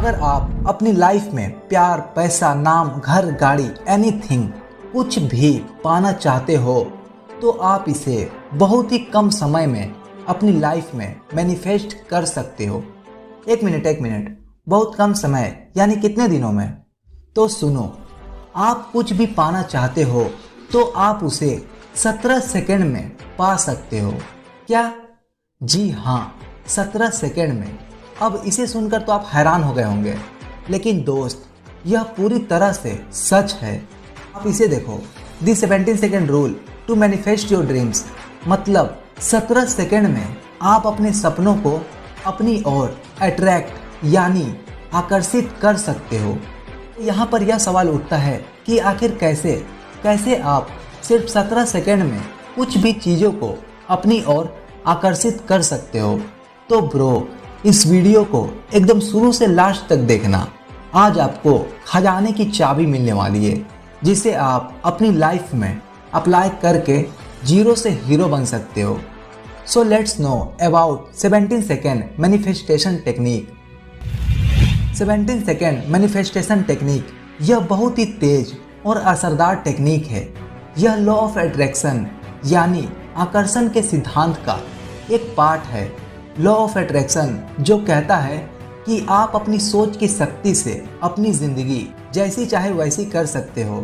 अगर आप अपनी लाइफ में प्यार, पैसा, नाम, घर, गाड़ी, एनीथिंग कुछ भी पाना चाहते हो तो आप इसे बहुत ही कम समय में अपनी लाइफ में मैनिफेस्ट कर सकते हो। एक मिनट, बहुत कम समय यानी कितने दिनों में? तो सुनो, आप कुछ भी पाना चाहते हो तो आप उसे 17 सेकंड में पा सकते हो। क्या? जी हाँ, 17 सेकंड में। अब इसे सुनकर तो आप हैरान हो गए होंगे, लेकिन दोस्त यह पूरी तरह से सच है। आप इसे देखो, the 17 second rule to manifest your dreams. मतलब 17 सेकंड में आप अपने सपनों को अपनी ओर अट्रैक्ट यानी आकर्षित कर सकते हो। यहाँ पर यह सवाल उठता है कि आखिर कैसे आप सिर्फ 17 सेकंड में कुछ भी चीज़ों को अपनी ओर आकर्षित कर सकते हो। तो ब्रो, इस वीडियो को एकदम शुरू से लास्ट तक देखना। आज आपको खजाने की चाबी मिलने वाली है, जिसे आप अपनी लाइफ में अप्लाई करके जीरो से हीरो बन सकते हो। So let's know about 17 second manifestation technique. 17 second manifestation technique यह बहुत ही तेज और असरदार टेक्निक है। यह लॉ ऑफ अट्रैक्शन यानी आकर्षण के सिद्धांत का एक पार्ट है। लॉ ऑफ अट्रैक्शन जो कहता है कि आप अपनी सोच की शक्ति से अपनी ज़िंदगी जैसी चाहे वैसी कर सकते हो।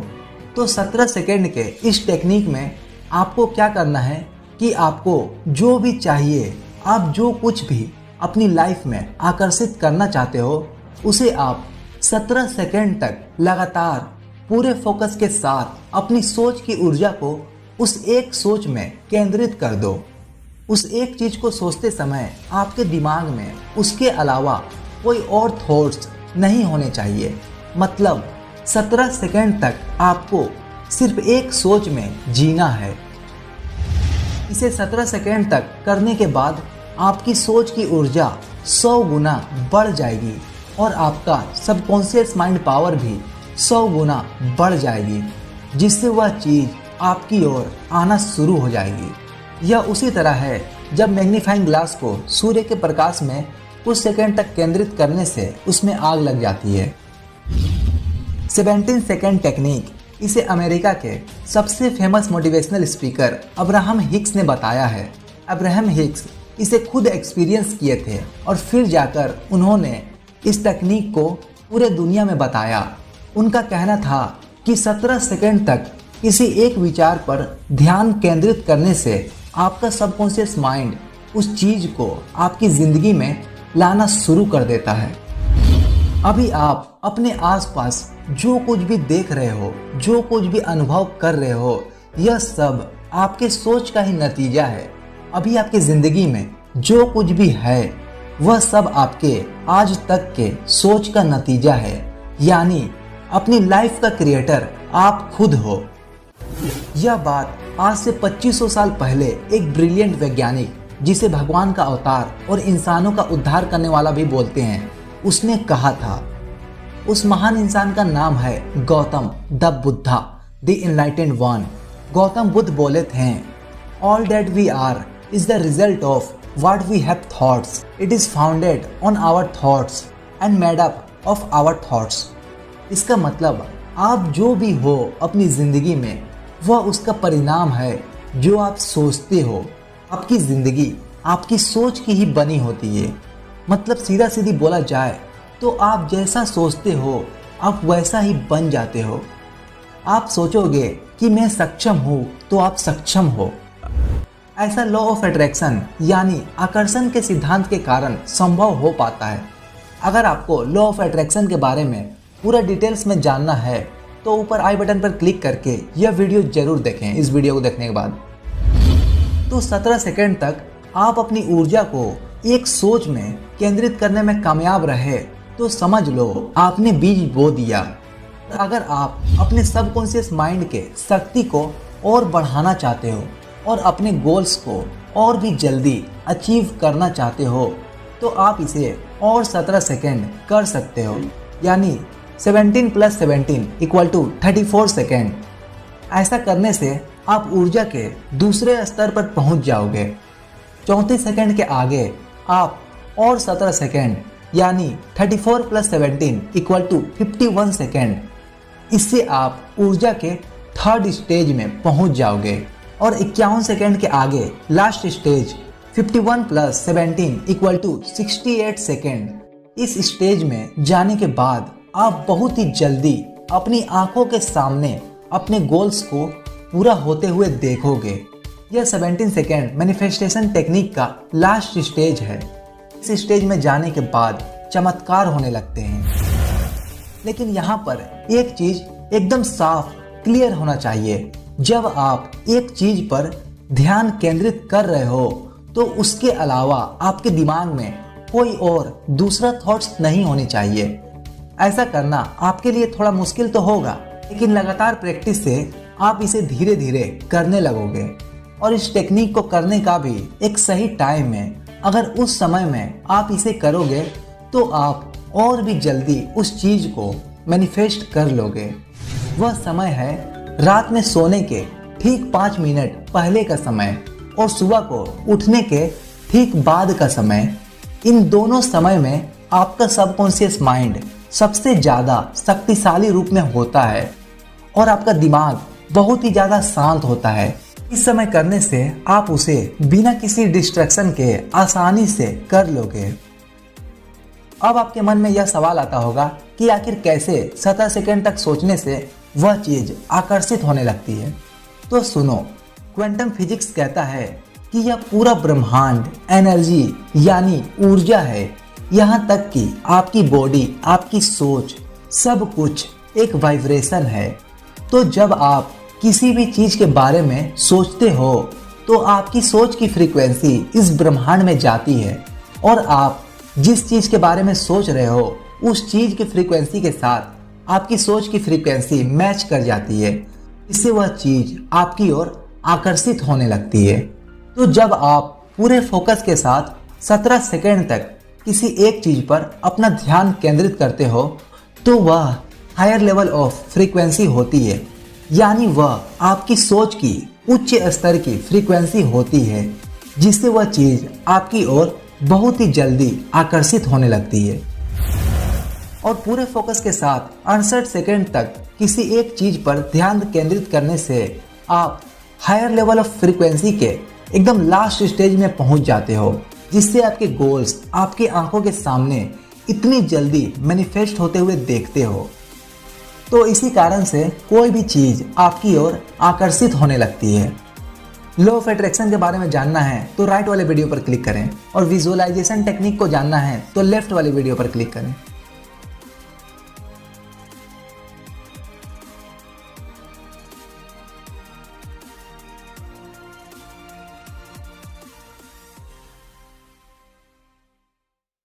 तो 17 सेकेंड के इस टेक्निक में आपको क्या करना है कि आपको जो भी चाहिए, आप जो कुछ भी अपनी लाइफ में आकर्षित करना चाहते हो, उसे आप 17 सेकेंड तक लगातार पूरे फोकस के साथ अपनी सोच की ऊर्जा को उस एक सोच में केंद्रित कर दो। उस एक चीज़ को सोचते समय आपके दिमाग में उसके अलावा कोई और थॉट्स नहीं होने चाहिए। मतलब 17 सेकेंड तक आपको सिर्फ एक सोच में जीना है। इसे 17 सेकेंड तक करने के बाद आपकी सोच की ऊर्जा 100 गुना बढ़ जाएगी और आपका सबकॉन्शियस माइंड पावर भी 100 गुना बढ़ जाएगी, जिससे वह चीज़ आपकी ओर आना शुरू हो जाएगी। यह उसी तरह है जब मैग्नीफाइंग ग्लास को सूर्य के प्रकाश में कुछ सेकंड तक केंद्रित करने से उसमें आग लग जाती है। 17 सेकेंड टेक्निक, इसे अमेरिका के सबसे famous motivational speaker Abraham Hicks ने बताया है। अब्राहम हिक्स इसे खुद एक्सपीरियंस किए थे और फिर जाकर उन्होंने इस तकनीक को पूरे दुनिया में बताया। उनका कहना था कि 17 सेकेंड तक किसी एक विचार पर ध्यान केंद्रित करने से आपका सबकॉन्शियस माइंड उस चीज़ को आपकी ज़िंदगी में लाना शुरू कर देता है। अभी आप अपने आसपास जो कुछ भी देख रहे हो, जो कुछ भी अनुभव कर रहे हो, यह सब आपके सोच का ही नतीजा है। अभी आपकी ज़िंदगी में जो कुछ भी है वह सब आपके आज तक के सोच का नतीजा है। यानी अपनी लाइफ का क्रिएटर आप खुद हो। यह बात आज से 2500 साल पहले एक ब्रिलियंट वैज्ञानिक, जिसे भगवान का अवतार और इंसानों का उद्धार करने वाला भी बोलते हैं, उसने कहा था। उस महान इंसान का नाम है Gautam the Buddha, the enlightened one. Gautam Buddh बोले थे, all that we are is the result of what we have thoughts. It is founded on our thoughts and made up of our thoughts. इसका मतलब आप जो भी हो अपनी ज़िंदगी में, वह उसका परिणाम है जो आप सोचते हो। आपकी ज़िंदगी आपकी सोच की ही बनी होती है। मतलब सीधा सीधी बोला जाए तो आप जैसा सोचते हो आप वैसा ही बन जाते हो। आप सोचोगे कि मैं सक्षम हूँ तो आप सक्षम हो। ऐसा लॉ ऑफ अट्रैक्शन यानी आकर्षण के सिद्धांत के कारण संभव हो पाता है। अगर आपको लॉ ऑफ अट्रैक्शन के बारे में पूरा डिटेल्स में जानना है तो ऊपर आई बटन पर क्लिक करके यह वीडियो जरूर देखें। इस वीडियो को देखने के बाद तो 17 सेकंड तक आप अपनी ऊर्जा को एक सोच में केंद्रित करने में कामयाब रहे तो समझ लो आपने बीज बो दिया। अगर आप अपने सबकॉन्शियस माइंड के शक्ति को और बढ़ाना चाहते हो और अपने गोल्स को और भी जल्दी अचीव करना चाहते हो तो आप इसे और 17 सेकेंड कर सकते हो। यानी 17 + 17 = 34 सेकेंड। ऐसा करने से आप ऊर्जा के दूसरे स्तर पर पहुंच जाओगे। 34 सेकेंड के आगे आप और 17 सेकेंड यानी 34 + 17 = 51 सेकेंड। इससे आप ऊर्जा के थर्ड स्टेज में पहुंच जाओगे और 51 सेकेंड के आगे लास्ट स्टेज 51 + 17 = 68 सेकेंड। इस स्टेज में जाने के बाद आप बहुत ही जल्दी अपनी आंखों के सामने अपने गोल्स को पूरा होते हुए देखोगे। यह 17 सेकेंड मैनिफेस्टेशन टेक्निक का लास्ट स्टेज है। इस स्टेज में जाने के बाद चमत्कार होने लगते हैं। लेकिन यहाँ पर एक चीज एकदम साफ क्लियर होना चाहिए, जब आप एक चीज पर ध्यान केंद्रित कर रहे हो तो उसके अलावा आपके दिमाग में कोई और दूसरा थॉट्स नहीं होने चाहिए। ऐसा करना आपके लिए थोड़ा मुश्किल तो होगा, लेकिन लगातार प्रैक्टिस से आप इसे धीरे धीरे करने लगोगे। और इस टेक्निक को करने का भी एक सही टाइम है। अगर उस समय में आप इसे करोगे तो आप और भी जल्दी उस चीज को मैनिफेस्ट कर लोगे। वह समय है रात में सोने के ठीक 5 मिनट पहले का समय और सुबह को उठने के ठीक बाद का समय। इन दोनों समय में आपका सबकॉन्शियस माइंड सबसे ज़्यादा शक्तिशाली रूप में होता है और आपका दिमाग बहुत ही ज़्यादा शांत होता है। इस समय करने से आप उसे बिना किसी डिस्ट्रैक्शन के आसानी से कर लोगे। अब आपके मन में यह सवाल आता होगा कि आखिर कैसे 17 सेकेंड तक सोचने से वह चीज़ आकर्षित होने लगती है। तो सुनो, क्वांटम फिजिक्स कहता है कि यह पूरा ब्रह्मांड एनर्जी यानी ऊर्जा है। यहाँ तक कि आपकी बॉडी, आपकी सोच, सब कुछ एक वाइब्रेशन है। तो जब आप किसी भी चीज के बारे में सोचते हो तो आपकी सोच की फ्रीक्वेंसी इस ब्रह्मांड में जाती है और आप जिस चीज के बारे में सोच रहे हो उस चीज की फ्रीक्वेंसी के साथ आपकी सोच की फ्रीक्वेंसी मैच कर जाती है। इससे वह चीज आपकी ओर आकर्षित होने लगती है। तो जब आप पूरे फोकस के साथ 17 सेकेंड तक किसी एक चीज पर अपना ध्यान केंद्रित करते हो तो वह हायर लेवल ऑफ फ्रीक्वेंसी होती है, यानी वह आपकी सोच की उच्च स्तर की फ्रीक्वेंसी होती है, जिससे वह चीज आपकी ओर बहुत ही जल्दी आकर्षित होने लगती है। और पूरे फोकस के साथ 68 सेकेंड तक किसी एक चीज पर ध्यान केंद्रित करने से आप हायर लेवल ऑफ फ्रीक्वेंसी के एकदम लास्ट स्टेज में पहुंच जाते हो, जिससे आपके गोल्स आपकी आंखों के सामने इतनी जल्दी मैनिफेस्ट होते हुए देखते हो। तो इसी कारण से कोई भी चीज आपकी ओर आकर्षित होने लगती है। लॉ ऑफ अट्रैक्शन के बारे में जानना है तो राइट वाले वीडियो पर क्लिक करें और विजुअलाइजेशन टेक्निक को जानना है तो लेफ्ट वाले वीडियो पर क्लिक करें।